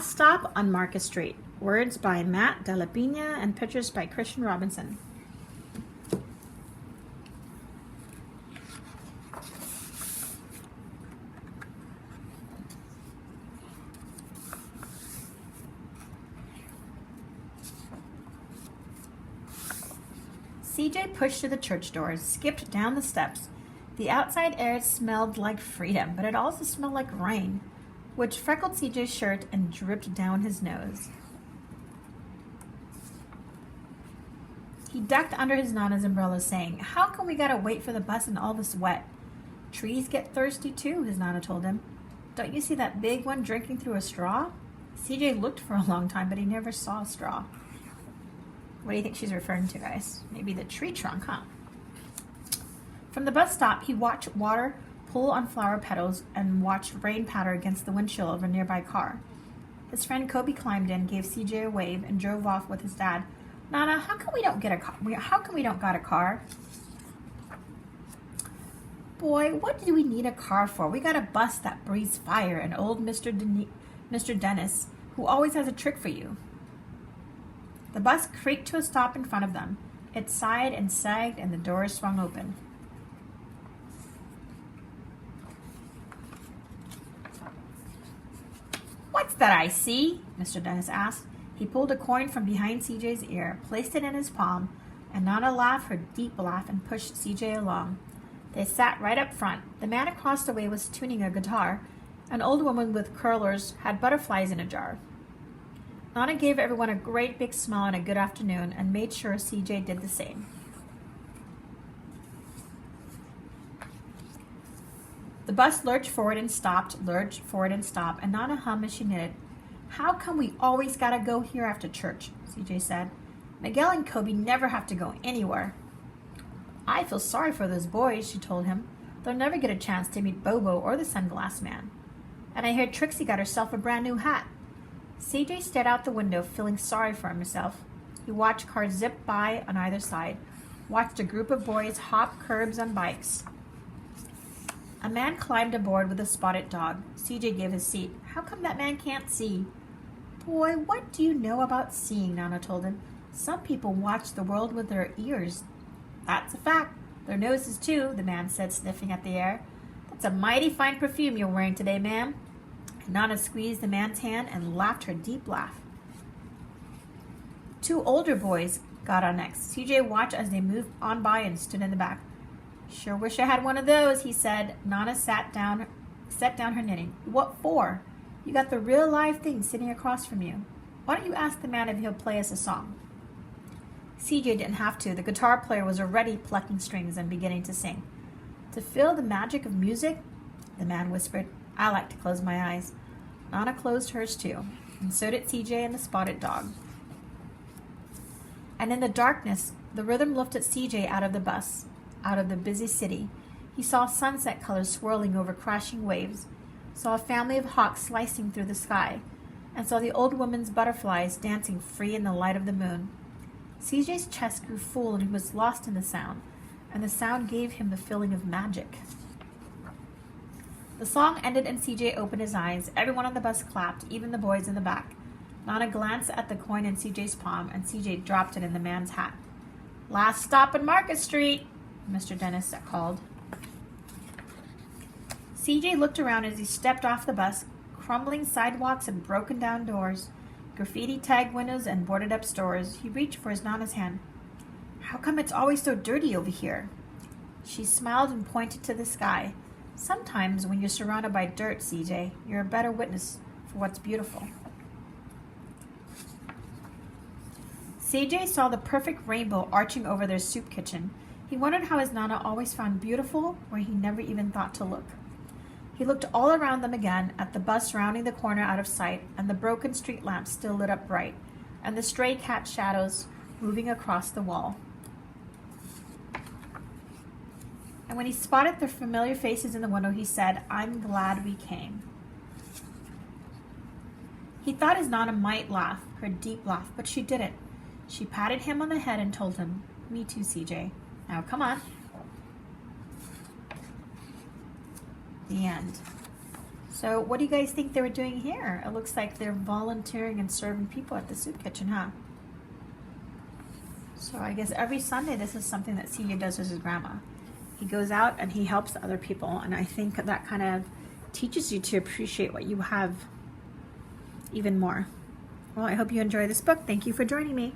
Last Stop on Market Street. Words by Matt Della Pena and pictures by Christian Robinson. CJ pushed through the church doors, skipped down the steps. The outside air smelled like freedom, but it also smelled like rain, which freckled CJ's shirt and dripped down his nose. He ducked under his Nana's umbrella, saying, "How come we gotta wait for the bus in all this wet?" "Trees get thirsty too," his Nana told him. "Don't you see that big one drinking through a straw?" CJ looked for a long time, but he never saw a straw. What do you think she's referring to, guys? Maybe the tree trunk, huh? From the bus stop, he watched water pull on flower petals and watched rain patter against the windshield of a nearby car. His friend Kobe climbed in, gave CJ a wave, and drove off with his dad. "Nana, how come we don't get a car? How come we don't got a car?" "Boy, what do we need a car for? We got a bus that breathes fire and old Mr. Dennis, who always has a trick for you." The bus creaked to a stop in front of them. It sighed and sagged, and the doors swung open. "What's that I see?" Mr. Dennis asked. He pulled a coin from behind CJ's ear, placed it in his palm, and Nana laughed her deep laugh and pushed CJ along. They sat right up front. The man across the way was tuning a guitar. An old woman with curlers had butterflies in a jar. Nana gave everyone a great big smile and a good afternoon and made sure CJ did the same. The bus lurched forward and stopped, and Nana hummed as she knitted. "How come we always gotta go here after church?" CJ said. "Miguel and Kobe never have to go anywhere." "I feel sorry for those boys," she told him. "They'll never get a chance to meet Bobo or the Sunglass Man. And I hear Trixie got herself a brand new hat." CJ stared out the window, feeling sorry for himself. He watched cars zip by on either side, watched a group of boys hop curbs on bikes. A man climbed aboard with a spotted dog. CJ gave his seat. "How come that man can't see?" "Boy, what do you know about seeing?" Nana told him. "Some people watch the world with their ears." "That's a fact. Their noses, too," the man said, sniffing at the air. "That's a mighty fine perfume you're wearing today, ma'am." Nana squeezed the man's hand and laughed her deep laugh. Two older boys got on next. CJ watched as they moved on by and stood in the back. "Sure wish I had one of those," he said. Nana set down her knitting. "What for? You got the real live thing sitting across from you. Why don't you ask the man if he'll play us a song?" CJ didn't have to. The guitar player was already plucking strings and beginning to sing. "To feel the magic of music," the man whispered, "I like to close my eyes." Nana closed hers too, and so did CJ and the spotted dog. And in the darkness, the rhythm lifted CJ out of the bus, out of the busy city. He saw sunset colors swirling over crashing waves, saw a family of hawks slicing through the sky, and saw the old woman's butterflies dancing free in the light of the moon. CJ's chest grew full and he was lost in the sound, and the sound gave him the feeling of magic. The song ended and CJ opened his eyes. Everyone on the bus clapped, even the boys in the back. Nana glanced at the coin in CJ's palm, and CJ dropped it in the man's hat. "Last stop on Market Street," Mr. Dennis called. CJ looked around as he stepped off the bus. Crumbling sidewalks and broken down doors, graffiti-tagged windows and boarded-up stores. He reached for his Nana's hand. "How come it's always so dirty over here?" She smiled and pointed to the sky. "Sometimes when you're surrounded by dirt, CJ, you're a better witness for what's beautiful." CJ saw the perfect rainbow arching over their soup kitchen. He wondered how his Nana always found beautiful where he never even thought to look. He looked all around them again, at the bus rounding the corner out of sight, and the broken street lamps still lit up bright, and the stray cat shadows moving across the wall. And when he spotted the familiar faces in the window, he said, "I'm glad we came." He thought his Nana might laugh, her deep laugh, but she didn't. She patted him on the head and told him, "Me too, CJ. Now come on." The end. So what do you guys think they were doing here? It looks like they're volunteering and serving people at the soup kitchen, huh? So I guess every Sunday this is something that Celia does with his grandma. He goes out and he helps other people, and I think that kind of teaches you to appreciate what you have even more. Well, I hope you enjoy this book. Thank you for joining me.